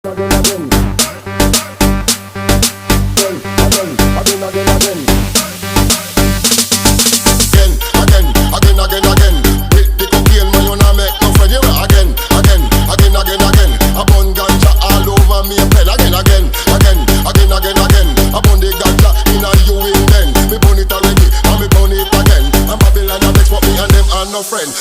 again, again, again. Again. With the cocaine, man, you not make no friend. You again. I burn ganja all over me, pen again. I burn the ganja in a you in then. Me burn it already, and me burn it again. And Babylon a vex, but me and them are no friend.